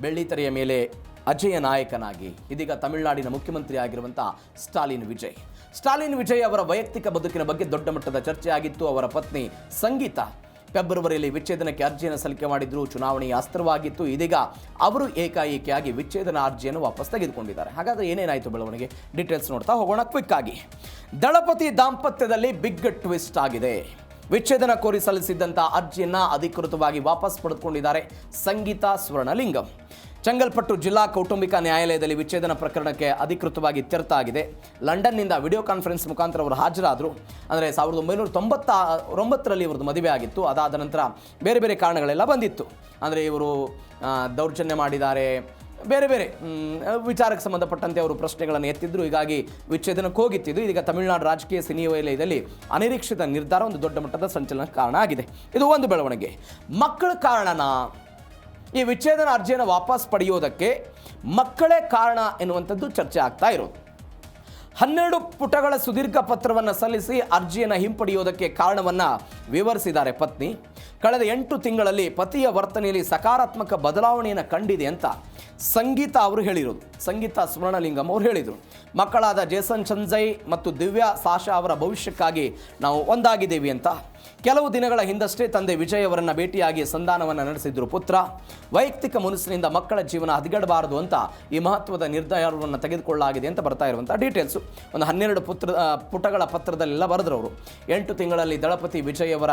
ಬೆಳ್ಳಿತೆರೆಯ ಮೇಲೆ ಅಜೇಯ ನಾಯಕನಾಗಿ ಇದೀಗ ತಮಿಳುನಾಡಿನ ಮುಖ್ಯಮಂತ್ರಿ ಆಗಿರುವಂಥ ಸ್ಟಾಲಿನ್ ವಿಜಯ್ ಅವರ ವೈಯಕ್ತಿಕ ಬದುಕಿನ ಬಗ್ಗೆ ದೊಡ್ಡ ಮಟ್ಟದ ಚರ್ಚೆ ಆಗಿತ್ತು. ಅವರ ಪತ್ನಿ ಸಂಗೀತ ಫೆಬ್ರವರಿಯಲ್ಲಿ ವಿಚ್ಛೇದನಕ್ಕೆ ಅರ್ಜಿಯನ್ನು ಸಲ್ಲಿಕೆ ಮಾಡಿದ್ರು. ಚುನಾವಣೆಯ ಅಸ್ತ್ರವಾಗಿತ್ತು. ಇದೀಗ ಅವರು ಏಕಾಏಕಿಯಾಗಿ ವಿಚ್ಛೇದನ ಅರ್ಜಿಯನ್ನು ವಾಪಸ್ ತೆಗೆದುಕೊಂಡಿದ್ದಾರೆ. ಹಾಗಾದರೆ ಏನೇನಾಯಿತು ಬೆಳವಣಿಗೆ, ಡೀಟೇಲ್ಸ್ ನೋಡ್ತಾ ಹೋಗೋಣ ಕ್ವಿಕ್ ಆಗಿ. ದಳಪತಿ ದಾಂಪತ್ಯದಲ್ಲಿ ಬಿಗ್ ಟ್ವಿಸ್ಟ್ ಆಗಿದೆ. ವಿಚ್ಛೇದನ ಕೋರಿ ಸಲ್ಲಿಸಿದ್ದಂಥ ಅರ್ಜಿಯನ್ನು ಅಧಿಕೃತವಾಗಿ ವಾಪಸ್ ಪಡೆದುಕೊಂಡಿದ್ದಾರೆ ಸಂಗೀತಾ ಸ್ವರ್ಣಲಿಂಗಂ. ಚೆಂಗಲ್ಪಟ್ಟು ಜಿಲ್ಲಾ ಕೌಟುಂಬಿಕ ನ್ಯಾಯಾಲಯದಲ್ಲಿ ವಿಚ್ಛೇದನ ಪ್ರಕರಣಕ್ಕೆ ಅಧಿಕೃತವಾಗಿ ಇತ್ಯರ್ಥ ಆಗಿದೆ. ಲಂಡನ್ನಿಂದ ವಿಡಿಯೋ ಕಾನ್ಫರೆನ್ಸ್ ಮುಖಾಂತರ ಅವರು ಹಾಜರಾದರು. ಅಂದರೆ 1999ರಲ್ಲಿ ಇವ್ರದ್ದು ಮದುವೆ ಆಗಿತ್ತು. ಅದಾದ ನಂತರ ಬೇರೆ ಬೇರೆ ಕಾರಣಗಳೆಲ್ಲ ಬಂದಿತ್ತು. ಅಂದರೆ ಇವರು ದೌರ್ಜನ್ಯ ಮಾಡಿದ್ದಾರೆ, ಬೇರೆ ಬೇರೆ ವಿಚಾರಕ್ಕೆ ಸಂಬಂಧಪಟ್ಟಂತೆ ಅವರು ಪ್ರಶ್ನೆಗಳನ್ನು ಎತ್ತಿದ್ರು. ಹೀಗಾಗಿ ವಿಚ್ಛೇದನಕ್ಕೆ ಹೋಗಿತ್ತಿದ್ದು. ಇದೀಗ ತಮಿಳುನಾಡು ರಾಜಕೀಯ ಸಿನಿ ವಲಯದಲ್ಲಿ ಅನಿರೀಕ್ಷಿತ ನಿರ್ಧಾರ ಒಂದು ದೊಡ್ಡ ಮಟ್ಟದ ಸಂಚಲನಕ್ಕೆ ಕಾರಣ ಆಗಿದೆ. ಇದು ಒಂದು ಬೆಳವಣಿಗೆ. ಮಕ್ಕಳ ಕಾರಣನ ಈ ವಿಚ್ಛೇದನ ಅರ್ಜಿಯನ್ನು ವಾಪಸ್ ಪಡೆಯೋದಕ್ಕೆ ಮಕ್ಕಳೇ ಕಾರಣ ಎನ್ನುವಂಥದ್ದು ಚರ್ಚೆ ಆಗ್ತಾ ಇರೋದು. 12 ಪುಟಗಳ ಸುದೀರ್ಘ ಪತ್ರವನ್ನು ಸಲ್ಲಿಸಿ ಅರ್ಜಿಯನ್ನು ಹಿಂಪಡೆಯೋದಕ್ಕೆ ಕಾರಣವನ್ನು ವಿವರಿಸಿದ್ದಾರೆ ಪತ್ನಿ. ಕಳೆದ 8 ತಿಂಗಳಲ್ಲಿ ಪತಿಯ ವರ್ತನೆಯಲ್ಲಿ ಸಕಾರಾತ್ಮಕ ಬದಲಾವಣೆಯನ್ನು ಕಂಡಿದೆ ಅಂತ ಸಂಗೀತಾ ಅವರು ಹೇಳಿರೋದು. ಸಂಗೀತಾ ಸ್ವರ್ಣಲಿಂಗಂ ಅವರು ಹೇಳಿದರು. ಮಕ್ಕಳಾದ ಜೇಸನ್ ಚಂಜಯ್ ಮತ್ತು ದಿವ್ಯಾ ಸಾಶಾ ಅವರ ಭವಿಷ್ಯಕ್ಕಾಗಿ ನಾವು ಒಂದಾಗಿದ್ದೇವೆ ಅಂತ. ಕೆಲವು ದಿನಗಳ ಹಿಂದಷ್ಟೇ ತಂದೆ ವಿಜಯ್ ಅವರನ್ನು ಭೇಟಿಯಾಗಿ ಸಂಧಾನವನ್ನು ನಡೆಸಿದ್ರು ಪುತ್ರ. ವೈಯಕ್ತಿಕ ಮನಸ್ಸಿನಿಂದ ಮಕ್ಕಳ ಜೀವನ ಹದಗೆಡಬಾರದು ಅಂತ ಈ ಮಹತ್ವದ ನಿರ್ಧಾರವನ್ನು ತೆಗೆದುಕೊಳ್ಳಲಾಗಿದೆ ಅಂತ ಬರ್ತಾ ಇರುವಂಥ ಡೀಟೇಲ್ಸು. ಒಂದು 12 ಪುಟಗಳ ಪತ್ರದಲ್ಲೆಲ್ಲ ಬರೆದ್ರು ಅವರು. 8 ತಿಂಗಳಲ್ಲಿ ದಳಪತಿ ವಿಜಯ್ ಅವರ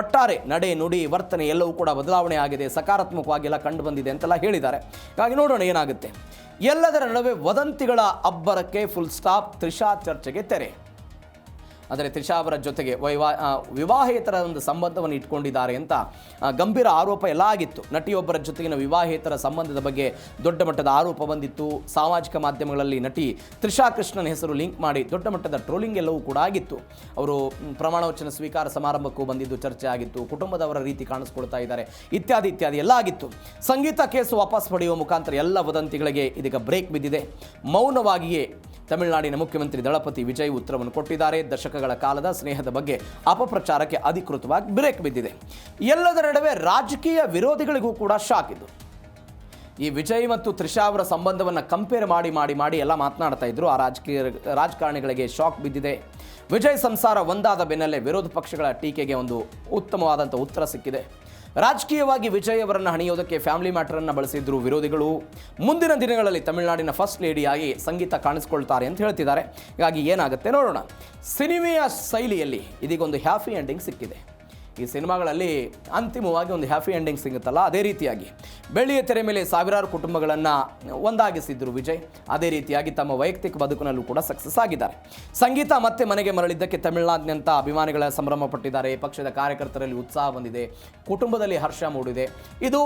ಒಟ್ಟಾರೆ ನಡೆ ನುಡಿ ವರ್ತನೆ ಎಲ್ಲವೂ ಕೂಡ ಬದಲಾವಣೆ ಆಗಿದೆ, ಸಕಾರಾತ್ಮಕವಾಗಿ ಎಲ್ಲ ಕಂಡು ಬಂದಿದೆ ಅಂತೆಲ್ಲ ಹೇಳಿದ್ದಾರೆ. ಹಾಗಾಗಿ ನೋಡೋಣ ಏನಾಗುತ್ತೆ. ಎಲ್ಲದರ ನಡುವೆ ವದಂತಿಗಳ ಅಬ್ಬರಕ್ಕೆ ಫುಲ್ ಸ್ಟಾಪ್. ತ್ರಿಷಾ ಚರ್ಚೆಗೆ ತೆರೆ. ಆದರೆ ತ್ರಿಷಾ ಅವರ ಜೊತೆಗೆ ವಿವಾಹೇತರ ಒಂದು ಸಂಬಂಧವನ್ನು ಇಟ್ಕೊಂಡಿದ್ದಾರೆ ಅಂತ ಗಂಭೀರ ಆರೋಪ ಎಲ್ಲ ಆಗಿತ್ತು. ನಟಿಯೊಬ್ಬರ ಜೊತೆಗಿನ ವಿವಾಹೇತರ ಸಂಬಂಧದ ಬಗ್ಗೆ ದೊಡ್ಡ ಮಟ್ಟದ ಆರೋಪ ಬಂದಿತ್ತು. ಸಾಮಾಜಿಕ ಮಾಧ್ಯಮಗಳಲ್ಲಿ ನಟಿ ತ್ರಿಷಾ ಕೃಷ್ಣನ್ ಹೆಸರು ಲಿಂಕ್ ಮಾಡಿ ದೊಡ್ಡ ಮಟ್ಟದ ಟ್ರೋಲಿಂಗ್ ಎಲ್ಲವೂ ಕೂಡ ಆಗಿತ್ತು. ಅವರು ಪ್ರಮಾಣವಚನ ಸ್ವೀಕಾರ ಸಮಾರಂಭಕ್ಕೂ ಬಂದಿದ್ದು ಚರ್ಚೆ ಆಗಿತ್ತು. ಕುಟುಂಬದವರ ರೀತಿ ಕಾಣಿಸ್ಕೊಳ್ತಾ ಇದ್ದಾರೆ, ಇತ್ಯಾದಿ ಎಲ್ಲ ಆಗಿತ್ತು. ಸಂಗೀತ ಕೇಸು ವಾಪಸ್ ಪಡೆಯುವ ಮುಖಾಂತರ ಎಲ್ಲ ವದಂತಿಗಳಿಗೆ ಇದೀಗ ಬ್ರೇಕ್ ಬಿದ್ದಿದೆ. ಮೌನವಾಗಿಯೇ ತಮಿಳುನಾಡಿನ ಮುಖ್ಯಮಂತ್ರಿ ದಳಪತಿ ವಿಜಯ್ ಉತ್ತರವನ್ನು ಕೊಟ್ಟಿದ್ದಾರೆ. ದಶಕಗಳ ಕಾಲದ ಸ್ನೇಹದ ಬಗ್ಗೆ ಅಪಪ್ರಚಾರಕ್ಕೆ ಅಧಿಕೃತವಾಗಿ ಬ್ರೇಕ್ ಬಿದ್ದಿದೆ. ಎಲ್ಲದರ ನಡುವೆ ರಾಜಕೀಯ ವಿರೋಧಿಗಳಿಗೂ ಕೂಡ ಶಾಕ್ ಇದು. ಈ ವಿಜಯ್ ಮತ್ತು ತ್ರಿಷಾ ಅವರ ಸಂಬಂಧವನ್ನು ಕಂಪೇರ್ ಮಾಡಿ ಎಲ್ಲ ಮಾತನಾಡ್ತಾ ಇದ್ರು. ಆ ರಾಜಕಾರಣಿಗಳಿಗೆ ಶಾಕ್ ಬಿದ್ದಿದೆ. ವಿಜಯ್ ಸಂಸಾರ ಒಂದಾದ ಬೆನ್ನಲ್ಲೇ ವಿರೋಧ ಪಕ್ಷಗಳ ಟೀಕೆಗೆ ಒಂದು ಉತ್ತಮವಾದಂಥ ಉತ್ತರ ಸಿಕ್ಕಿದೆ. ರಾಜಕೀಯವಾಗಿ ವಿಜಯ್ ಅವರನ್ನು ಹಣಿಯೋದಕ್ಕೆ ಫ್ಯಾಮಿಲಿ ಮ್ಯಾಟರನ್ನು ಬಳಸಿದ್ರು ವಿರೋಧಿಗಳು. ಮುಂದಿನ ದಿನಗಳಲ್ಲಿ ತಮಿಳುನಾಡಿನ ಫಸ್ಟ್ ಲೇಡಿಯಾಗಿ ಸಂಗೀತ ಕಾಣಿಸ್ಕೊಳ್ತಾರೆ ಅಂತ ಹೇಳ್ತಿದ್ದಾರೆ. ಹೀಗಾಗಿ ಏನಾಗುತ್ತೆ ನೋಡೋಣ. ಸಿನಿಮೆಯ ಶೈಲಿಯಲ್ಲಿ ಇದೀಗೊಂದು ಹ್ಯಾಪಿ ಎಂಡಿಂಗ್ ಸಿಕ್ಕಿದೆ. ಈ ಸಿನಿಮಾಗಳಲ್ಲಿ ಅಂತಿಮವಾಗಿ ಒಂದು ಹ್ಯಾಪಿ ಎಂಡಿಂಗ್ ಸಿಗುತ್ತಲ್ಲ, ಅದೇ ರೀತಿಯಾಗಿ ಬೆಳ್ಳಿಯ ತೆರೆ ಮೇಲೆ ಸಾವಿರಾರು ಕುಟುಂಬಗಳನ್ನು ಒಂದಾಗಿಸಿದ್ರು ವಿಜಯ್. ಅದೇ ರೀತಿಯಾಗಿ ತಮ್ಮ ವೈಯಕ್ತಿಕ ಬದುಕಿನಲ್ಲೂ ಕೂಡ ಸಕ್ಸಸ್ ಆಗಿದ್ದಾರೆ. ಸಂಗೀತ ಮತ್ತೆ ಮನೆಗೆ ಮರಳಿದ್ದಕ್ಕೆ ತಮಿಳುನಾಡಿನಂಥ ಅಭಿಮಾನಿಗಳ ಸಂಭ್ರಮ ಪಟ್ಟಿದ್ದಾರೆ. ಪಕ್ಷದ ಕಾರ್ಯಕರ್ತರಲ್ಲಿ ಉತ್ಸಾಹ ಬಂದಿದೆ, ಕುಟುಂಬದಲ್ಲಿ ಹರ್ಷ ಮೂಡಿದೆ. ಇದು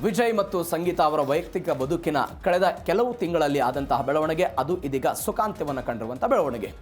ವಿಜಯ್ ಮತ್ತು ಸಂಗೀತ ಅವರ ವೈಯಕ್ತಿಕ ಬದುಕಿನ ಕಳೆದ ಕೆಲವು ತಿಂಗಳಲ್ಲಿ ಆದಂತಹ ಬೆಳವಣಿಗೆ. ಅದು ಇದೀಗ ಸುಖಾಂತ್ಯವನ್ನು ಕಂಡಿರುವಂಥ ಬೆಳವಣಿಗೆ.